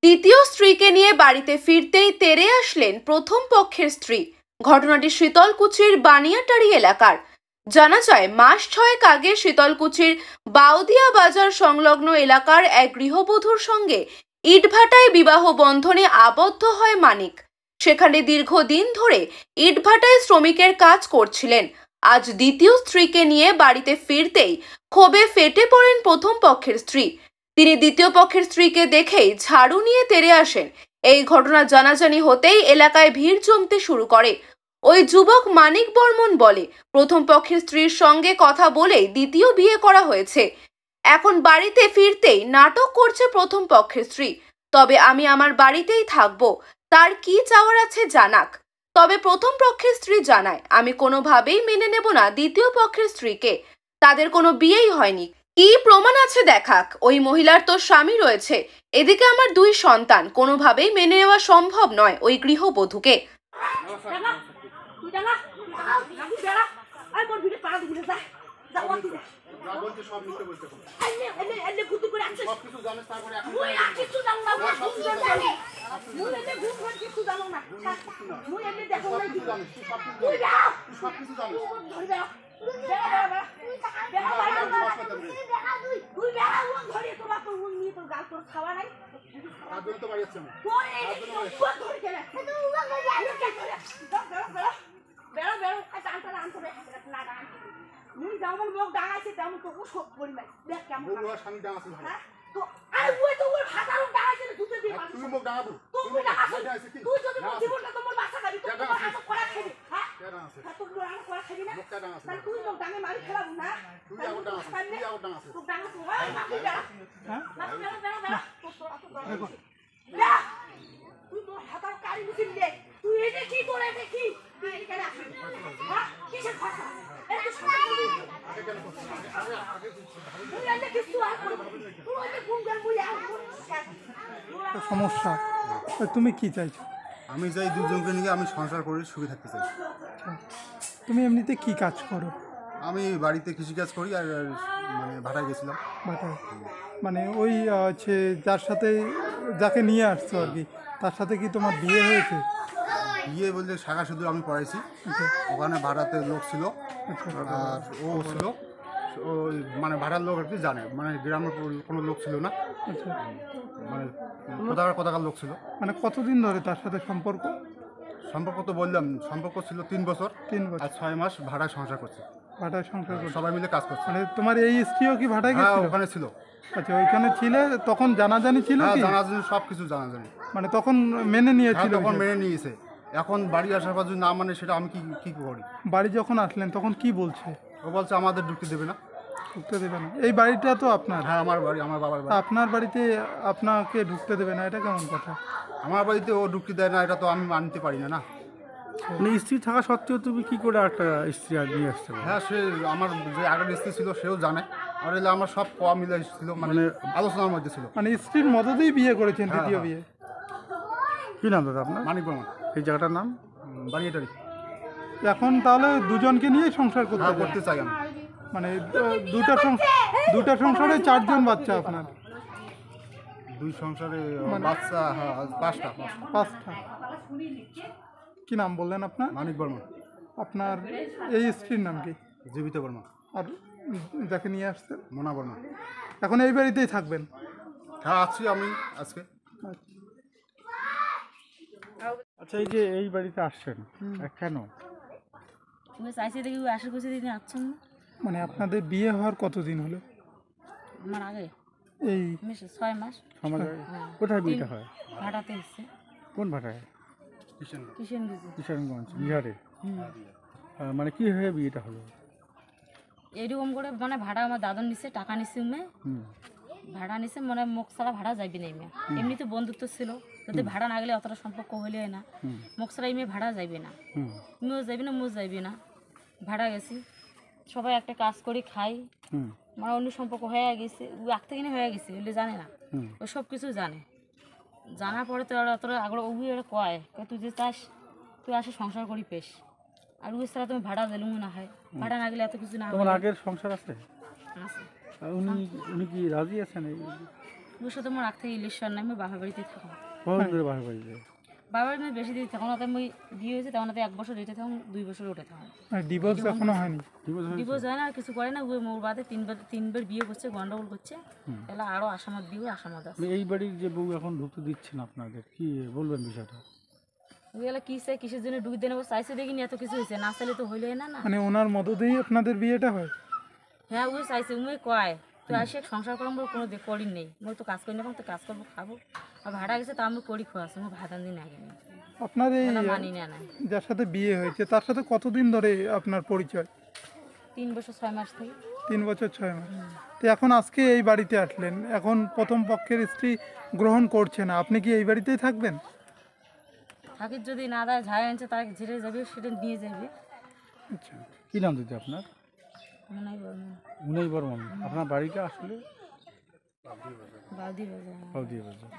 দ্বিতীয় স্ত্রীকে নিয়ে বাড়িতে ফিরতেই তেড়ে আসলেন প্রথম পক্ষের স্ত্রী। ঘটনাটি শীতলকুচির বানিয়াটারি এলাকার। জানা যায়, মাস 6 আগে শীতলকুচির বাউদিয়া বাজার সংলগ্ন এলাকার এক গৃহবধূর সঙ্গে ইটভাটায় বিবাহ বন্ধনে আবদ্ধ হয় মানিক। সেখানে দীর্ঘদিন ধরে ইটভাটায় শ্রমিকের কাজ করছিলেন। আজ দ্বিতীয় স্ত্রীকে নিয়ে বাড়িতে ফিরতেই ক্ষোভে ফেটে পড়েন প্রথম পক্ষের স্ত্রী। তিনি দ্বিতীয় পক্ষের স্ত্রীকে দেখেই ঝাড়ু নিয়ে তেড়ে আসেন। এই ঘটনা জানাজানি হতেই এলাকায় ভিড় জমতে শুরু করে। ওই যুবক মানিক বর্মন বলে, প্রথম পক্ষের স্ত্রীর সঙ্গে কথা বলেই দ্বিতীয় বিয়ে করা হয়েছে। এখন বাড়িতে ফিরতেই নাটক করছে প্রথম পক্ষের স্ত্রী। তবে আমি আমার বাড়িতেই থাকবো, তার কি চাওয়ার আছে জানাক। তবে প্রথম পক্ষের স্ত্রী জানায়, আমি কোনোভাবেই মেনে নেব না দ্বিতীয় পক্ষের স্ত্রীকে। তাদের কোনো বিয়েই হয়নি। কি প্রমাণ আছে দেখাক। ওই মহিলার তো স্বামী রয়েছে, এদিকে আমার 2 সন্তান, কোনোভাবেই মেনে নেওয়া সম্ভব নয় ওই গৃহবধূকে। সমস্যা তুমি কি চাইছো? আমি চাই দুজনকে নিয়ে আমি সংসার করে সুখে থাকতে চাই। তুমি এমনিতে কি কাজ করো? আমি বাড়িতে কৃষিকাজ করি আর মানে ভাড়ায় গেছিলাম। ভাটায়? মানে ওই হচ্ছে যার সাথে যাকে নিয়ে আসছো আর কি, তার সাথে কি তোমার বিয়ে হয়েছে? বিয়ে বলতে শাখা শুধু আমি পড়াইছি। ওখানে ভাড়াতে লোক ছিল আর ও ছিল ওই মানে ভাড়ার লোক আর কি জানে, মানে গ্রামের কোনো লোক ছিল না, মানে কোথাকার লোক ছিল। মানে কতদিন ধরে তার সাথে সম্পর্ক? সম্পর্ক তো বললাম, সম্পর্ক ছিল 3 বছর। 3 বছর? আর 6 মাস ভাড়ায় সংসার করছে। ভাটায় সংসার করছে? সবাই মিলে কাজ করছে। মানে তোমার এই স্ত্রীও কি ভাটায় হ্যাঁ, গেছিল? ওখানে ছিল। আচ্ছা, ওইখানে ছিলে তখন জানাজানি ছিল হ্যাঁ, কি? জানাজানি সব কিছু জানাজানি। মানে তখন মেনে নিয়েছিল? তখন মেনে নিয়েছে। এখন বাড়ি আসার পর যদি না মানে সেটা আমি কি করি? বাড়ি যখন আসলেন তখন কি বলছে? ও বলছে আমাদের ঢুকতে দেবে না। ঢুকতে দেবে না? এই বাড়িটা তো আপনার? হ্যাঁ, আমার বাড়ি, আমার বাবার বাড়ি। আপনার বাড়িতে আপনাকে ঢুকতে দেবে না, এটা কেমন কথা? আমার বাড়িতে ও ঢুকতে দেয় না, এটা তো আমি মানতে পারি না। মানে স্ত্রী থাকা সত্ত্বেও তুমি কি করে একটা স্ত্রী আর নিয়ে আসতে পারো? হ্যাঁ, সে আমার যে আগের স্ত্রী ছিল সেও জানে, আর এলে আমার সব মিলে ছিল, মানে আলোচনার মধ্যে ছিল। মানে স্ত্রীর মদতেই বিয়ে করেছেন? হ্যাঁ, দ্বিতীয় হ্যাঁ। বিয়ে? কী নাম দাদা আপনার? মানিক বর্মন। এই জায়গাটার নাম? বানিয়াটারি। এখন তাহলে দুজনকে নিয়ে সংসার করতে হ্যাঁ, হবে? করতে চাই আমি। মানে দুটা সংসারে 4 জন বাচ্চা আপনার? 2 সংসারে বাচ্চা, হ্যাঁ, 5টা। 5টা? কি নাম বললেন আপনার? মানিক বর্মন। আপনার এই স্ত্রীর নাম কি? জীবিত বর্মন। আর যাকে নিয়ে আসছেন? মোনা বর্মন। এখন এই বাড়িতেই থাকবেন? হ্যাঁ, আছি আমি আজকে। আচ্ছা, এই যে এই বাড়িতে আসছেন কেন? তুমি চাইছি দেখি আশা করছি দিদি আসছেন না। মানে আপনাদের বিয়ে হওয়ার কতদিন হলো? আমার আগে এই 6 মাস। সমাজে কোথায় বিয়েটা হয়? ভাড়াতে এসছে। কোন ভাটায়? কিষানগঞ্জ, বিহারে। মানে কি হয়ে বিয়েটা হলো? এইরকম করে মানে ভাড়া আমার দাদন নিচ্ছে, টাকা নিচ্ছে উমে ভাড়া নিচ্ছে, মানে মুখ ছাড়া ভাড়া যাইবি না। ইমে এমনিতে বন্ধুত্ব ছিল, যদি ভাড়া না গেলে অতটা সম্পর্ক হইলে হয় না। মুখ ছাড়া ইমে ভাড়া যাইবে না, তুমিও যাইবি না, মুও যাইবি না। ভাড়া গেছি, সবাই একটা কাজ করি খাই, মানে অন্য সম্পর্ক হয়ে গেছে। ওই আগ থেকে হয়ে গেছে, ওগুলো জানে না, ও সব কিছু জানে। জানার পরে তো তোরা আগ্রহ ওগুলো ওরা কয়, তুই যে চাস তুই আসে সংসার করি পেশ, আর ওই ছাড়া তুমি ভাড়া দিলুম না হয়, ভাড়া না গেলে এত কিছু না। তোমার আগের সংসার আছে? আছে। উনি কি রাজি আছেন? অবশ্য তো মোর আগ থেকে ইলেকশন নাই, আমি বাপের বাড়িতে থাকুন। কখন করে বাসা বাড়িতে? বাবার বাড়ি বেশি দিন তখন তো আমি বিয়ে হয়েছে, তখন তো 1 বছর রেটে থাকুন, 2 বছর উঠে থাকুন। ডিভোর্স এখনো হয়নি? ডিভোর্স হয় না, আর কিছু করে না। ওই মোর বাদে তিনবার বিয়ে করছে, গন্ডগোল করছে। এলা আরও আসামত বিয়ে আসামত আছে। এই বাড়ির যে বউ এখন ঢুকতে দিচ্ছে না আপনাদের, কি বলবেন বিষয়টা? ওইগুলো কি চাই, কিসের জন্য ঢুকে দেবো চাইছে দেখিনি, এত কিছু হয়েছে না, চাইলে তো হইলে না। না মানে ওনার মদতেই আপনাদের বিয়েটা হয়? হ্যাঁ, ওই চাইছে, উমে কয় তো আসে সংসার করার মোর কোনো করি নেই, মোর তো কাজ করি না, তো কাজ করবো খাবো, আর ভাড়া গেছে তা আমি করি খোয়াছে, মোর ভাতান দিন আগে নেই, আপনার এই মানি না। না যার সাথে বিয়ে হয়েছে তার সাথে কতদিন ধরে আপনার পরিচয়? 3 বছর 6 মাস থেকে। 3 বছর 6 মাস। তো এখন আজকে এই বাড়িতে আসলেন, এখন প্রথম পক্ষের স্ত্রী গ্রহণ করছে না, আপনি কি এই বাড়িতেই থাকবেন? থাকির যদি না দেয়, ঝাড় আনছে তার ঝেড়ে যাবে, সেটা নিয়ে যাবে। আচ্ছা, কি নাম দিতে আপনার? মনে হয় বর্মন, উনাই বর্মন। আপনার বাড়িটা আসলে বাউদি বাজার। বাউদিয়া বাজার।